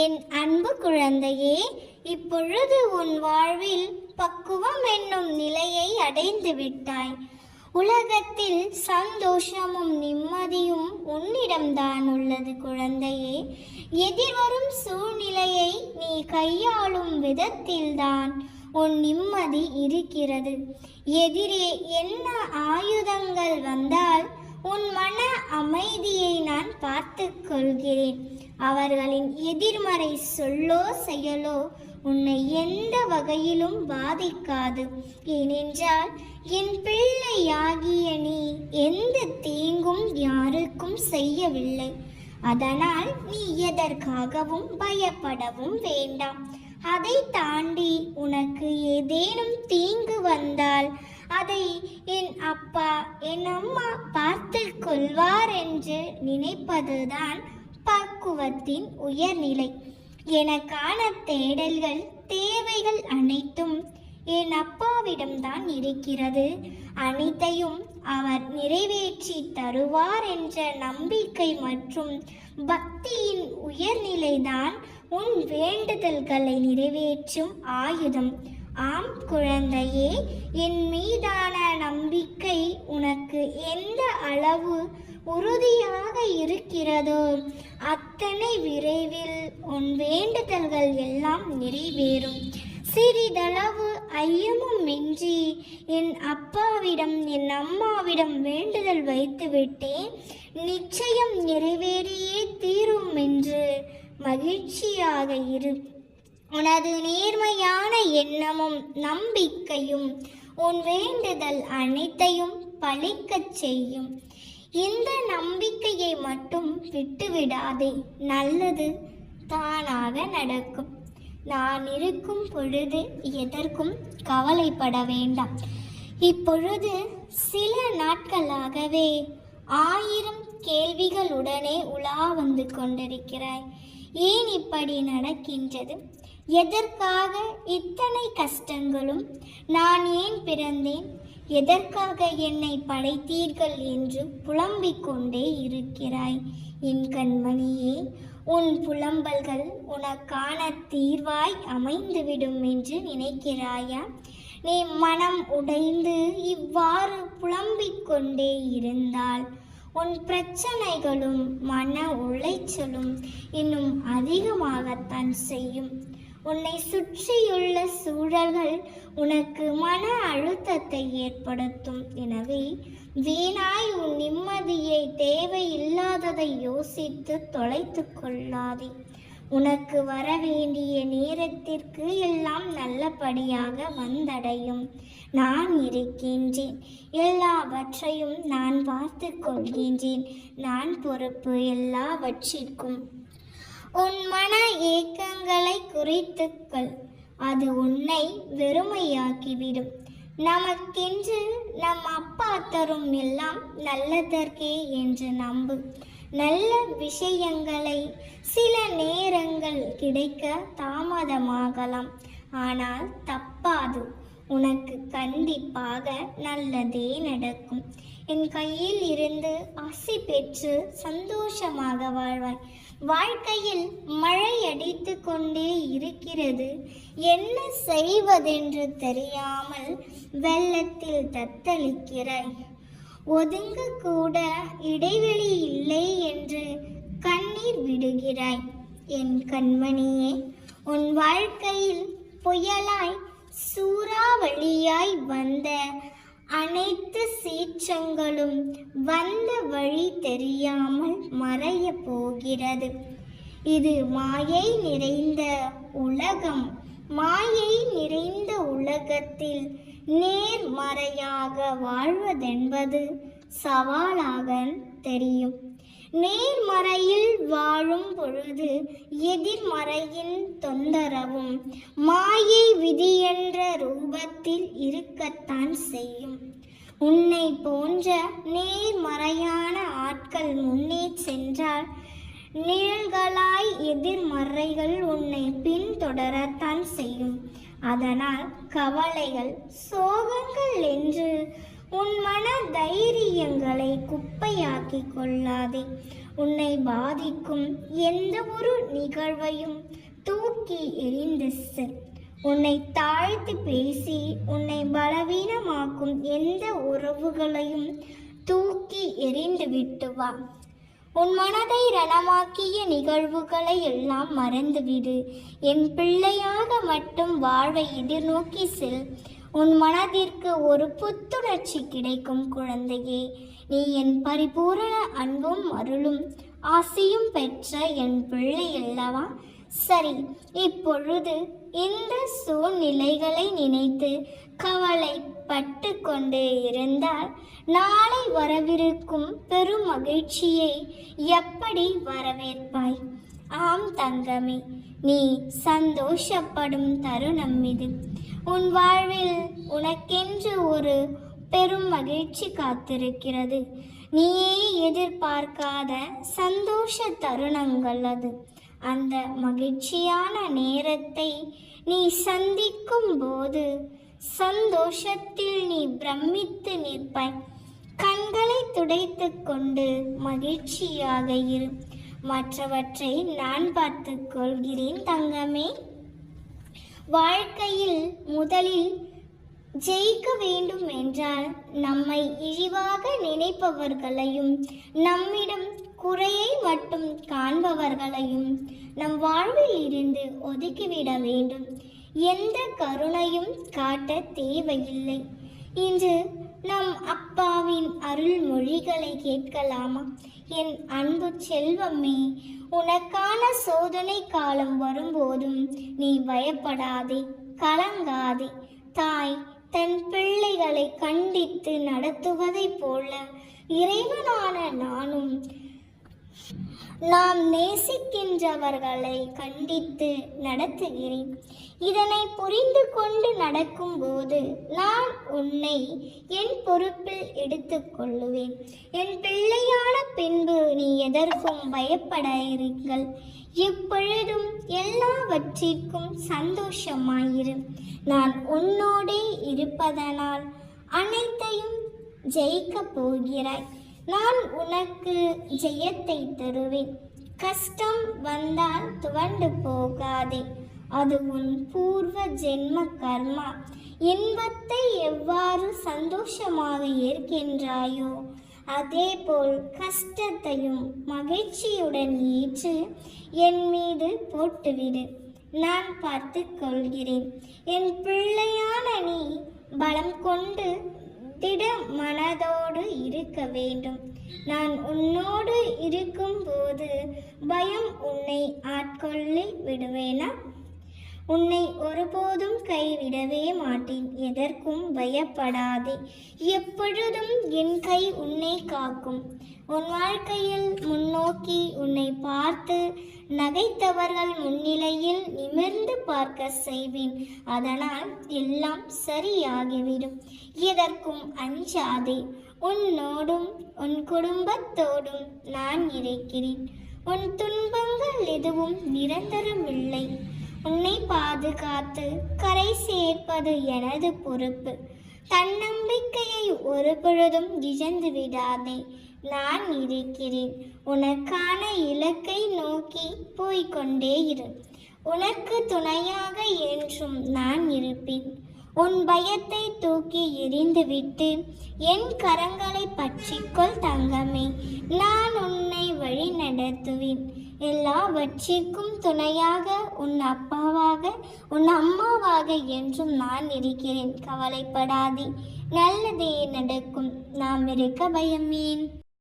என் அன்பு குழந்தையே, இப்பொழுது உன் வாழ்வில் பக்குவம் என்னும் நிலையை அடைந்து விட்டாய். உலகத்தில் சந்தோஷமும் நிம்மதியும் உன்னிடம்தான் உள்ளது குழந்தையே. எதிர்வரும் சூழ்நிலையை நீ கையாளும் விதத்தில்தான் உன் நிம்மதி இருக்கிறது. எதிரே என்ன ஆயுதங்கள் வந்தால் உன் மன அமைதியை நான் பார்த்து கொள்கிறேன். அவர்களின் எதிர்மறை சொல்லோ செயலோ உன்னை எந்த வகையிலும் பாதிக்காது. ஏனென்றால் என் பிள்ளையாகிய நீ எந்த தீங்கும் யாருக்கும் செய்யவில்லை. அதனால் நீ எதற்காகவும் பயப்படவும் வேண்டாம். அதை தாண்டி உனக்கு ஏதேனும் தீங்கு வந்தால் அதை என் அப்பா என் அம்மா பார்த்து கொள்வார் என்று நினைப்பதுதான் பக்குவத்தின் உயர்நிலை. எனக்கான தேடல்கள் தேவைகள் அனைத்தும் என் அப்பாவிடம்தான் இருக்கிறது. அனைத்தையும் அவர் நிறைவேற்றி தருவார் என்ற நம்பிக்கை மற்றும் பக்தியின் உயர்நிலைதான் உன் வேண்டுதல்களை நிறைவேற்றும் ஆயுதம். ஆம் குழந்தையே, என் மீதான நம்பிக்கை உனக்கு எந்த அளவு உறுதியாக இருக்கிறதோ அத்தனை விரைவில் உன் வேண்டுதல்கள் எல்லாம் நிறைவேறும். சிறிதளவு ஐயமும் இன்றி என் அப்பாவிடம் என் அம்மாவிடம் வேண்டுதல் வைத்துவிட்டேன், நிச்சயம் நிறைவேறியே தீரும் என்று மகிழ்ச்சியாக இரு. உனது நேர்மையான எண்ணமும் நம்பிக்கையும் உன் வேண்டுதல் அனைத்தையும் பலிக்கச் செய்யும். இந்த நம்பிக்கையை மட்டும் விட்டுவிடாதே. நல்லது தானாக நடக்கும். நான் இருக்கும் பொழுது எதற்கும் கவலைப்பட வேண்டாம். இப்பொழுது சில நாட்களாகவே 1000 கேள்விகளுடனே உலா வந்து கொண்டிருக்கிறாய். ஏன் இப்படி நடக்கின்றது? எதற்காக இத்தனை கஷ்டங்களும்? நான் ஏன் பிறந்தேன்? எதற்காக என்னை படைத்தீர்கள் என்று புலம்பிக் கொண்டே இருக்கிறாய். என் கண்மணியே, உன் புலம்பல்கள் உனக்கான தீர்வாய் அமைந்துவிடும் என்று நினைக்கிறாயா? நீ மனம் உடைந்து இவ்வாறு புலம்பிக் கொண்டே இருந்தால் உன் பிரச்சனைகளும் மன உளைச்சலும் இன்னும் அதிகமாகத்தான் செய்யும். உன்னை சுற்றியுள்ள சூழல்கள் உனக்கு மன அழுத்தத்தை ஏற்படுத்தும். எனவே வீணாய் உன் நிம்மதியை தேவையில்லாததை யோசித்து தொலைத்து கொள்ளாதே. உனக்கு வர வேண்டிய நேரத்திற்கு எல்லாம் நல்லபடியாக வந்தடையும். நான் இருக்கின்றேன். எல்லாவற்றையும் நான் பார்த்து கொள்கின்றேன். நான் பொறுப்பு எல்லாவற்றிற்கும். உன் மன ஏக்கங்களை குறித்துக்கள். அது உன்னை வெறுமையாக்கிவிடும். நமக்கென்று நம் அப்பா தரும் எல்லாம் நல்லதற்கே என்று நம்பு. நல்ல விஷயங்களை சில நேரங்கள் கிடைக்க தாமதமாகலாம், ஆனால் தப்பாது. உனக்கு கண்டிப்பாக நல்லதே நடக்கும். என் கையில் இருந்து ஆசி பெற்று சந்தோஷமாக வாழ்வாய். வாழ்க்கையில் மழை அடித்து கொண்டே இருக்கிறது. என்ன செய்வதென்று தெரியாமல் வெள்ளத்தில் தத்தளிக்கிறாய். ஒதுங்க கூட இடைவெளி இல்லை என்று கண்ணீர் விடுகிறாய். என் கண்மணியே, உன் வாழ்க்கையில் புயலாய் சூறாவளியாய் வந்த அனைத்து சீற்றங்களும் வந்த வழி தெரியாமல் மறைய போகிறது. இது மாயை நிறைந்த உலகம். மாயை நிறைந்த உலகத்தில் நேர்மறையாக வாழ்வதென்பது சவாலாக தெரியும். நேர்மறையில் வாழும் பொழுது எதிர்மறையின் தொந்தரவும் மாயை விதி என்ற ரூபத்தில் இருக்கத்தான் செய்யும். உன்னை போன்ற நேர்மறையான ஆட்கள் முன்னே சென்றால் நிழல்களாய் எதிர்மறைகள் உன்னை பின்தொடரத்தான் செய்யும். அதனால் கவலைகள், சோகங்கள் என்று உன் மன தைரியங்களை குப்பையாக்கி கொள்ளாதே. உன்னை பாதிக்கும் எந்த ஒரு நிகழ்வையும் தூக்கி எறிந்து செல். உன்னை தாழ்த்தி பேசி உன்னை பலவீனமாக்கும் எந்த உறவுகளையும் தூக்கி எறிந்து விட்டு வா. உன் மனதை ரணமாக்கிய நிகழ்வுகளை எல்லாம் மறந்துவிடு. என் பிள்ளையாக மட்டும் வாழ்வை எதிர்நோக்கி செல். உன் மனதிற்கு ஒரு புத்துணர்ச்சி கிடைக்கும் குழந்தையே. நீ என் பரிபூரண அன்பும் அருளும் ஆசையும் பெற்ற என் பிள்ளை அல்லவா? சரி, இப்பொழுது இந்த சூழ்நிலைகளை நினைத்து கவலைப்பட்டு கொண்டு இருந்தால் நாளை வரவிருக்கும் பெரும் மகிழ்ச்சியை எப்படி வரவேற்பாய்? ஆம் தங்கமே, நீ சந்தோஷப்படும் தருணம் இது. உன் வாழ்வில் உனக்கென்று ஒரு பெரும் மகிழ்ச்சி காத்திருக்கிறது. நீயே எதிர்பார்க்காத சந்தோஷ தருணங்கள் அது. அந்த மகிழ்ச்சியான நேரத்தை நீ சந்திக்கும் போது சந்தோஷத்தில் நீ பிரமித்து நிற்பாய். கண்களை துடைத்து கொண்டு மகிழ்ச்சியாக இரு. மற்றவற்றை நான் பார்த்து கொள்கிறேன் தங்கமே. வாழ்க்கையில் முதலில் ஜெயிக்க வேண்டும் என்றால் நம்மை இழிவாக நினைப்பவர்களையும் நம்மிடம் குறையை மட்டும் காண்பவர்களையும் நம் வாழ்வில் இருந்து ஒதுக்கிவிட வேண்டும். எந்த கருணையும் காட்ட தேவையில்லை. இன்று நம் அப்பாவின் அருள்மொழிகளை கேட்கலாமா? என் அன்பு செல்வமே, உனக்கான சோதனை காலம் வரும்போதும் நீ பயப்படாதே, கலங்காதே. தாய் தன் பிள்ளைகளை கண்டித்து நடத்துவதைப் போல இறைவனான நானும் நாம் நேசிக்கின்றவர்களை கண்டித்து நடத்துகிறேன். இதனை புரிந்து கொண்டு நடக்கும்போது நான் உன்னை என் பொறுப்பில் எடுத்துக்கொள்ளுவேன். என் பிள்ளையான பின்பு நீ எதற்கும் பயப்படாதீர்கள். எப்பொழுதும் எல்லாவற்றிற்கும் சந்தோஷமாயிரு. நான் உன்னோடே இருப்பதனால் அனைத்தையும் ஜெயிக்கப் போகிறாய். நான் உனக்கு ஜெயத்தை தருவேன். கஷ்டம் வந்தால் துவண்டு போகாதே. அது உன் பூர்வ ஜென்ம கர்மா. இன்பத்தை எவ்வாறு சந்தோஷமாக ஏற்கின்றாயோ அதேபோல் கஷ்டத்தையும் மகிழ்ச்சியுடன் ஏற்று என் மீது போட்டுவிடு. நான் பார்த்து கொள்கிறேன். என் பிள்ளையான நீ பலம் கொண்டு திட மனதோடு இருக்க வேண்டும். நான் உன்னோடு இருக்கும்போது பயம் உன்னை ஆட்கொள்ளி விடுவேனா? உன்னை ஒருபோதும் கைவிடவே மாட்டேன். எதற்கும் பயப்படாதே. எப்பொழுதும் என் கை உன்னை காக்கும். உன் வாழ்க்கையில் முன்னோக்கி உன்னை பார்த்து நகைத்தவர்கள் முன்னிலையில் நிமிர்ந்து பார்க்க செய்வேன். அதனால் எல்லாம் சரியாகிவிடும். எதற்கும் அஞ்சாதே. உன்னோடும் உன் குடும்பத்தோடும் நான் இருக்கிறேன். உன் துன்பங்கள் எதுவும் நிரந்தரமில்லை. உன்னை பாதுகாத்து கரை சேர்ப்பது எனது பொறுப்பு. தன்னம்பிக்கையை ஒரு பொழுதும் இழந்து விடாதே. நான் இருக்கிறேன். உனக்கான இலக்கை நோக்கி போய்கொண்டே இரு. உனக்கு துணையாக என்றும் நான் இருப்பேன். உன் பயத்தை தூக்கி எறிந்துவிட்டு என் கரங்களை பற்றிக்கொள் தங்கமே. நான் உன்னை வழி நடத்துவேன். எல்லாவற்றிற்கும் துணையாக உன் அப்பாவாக உன் அம்மாவாக என்றும் நான் இருக்கிறேன். கவலைப்படாதே, நல்லதே நடக்கும். நாம் இருக்க பயமேன்.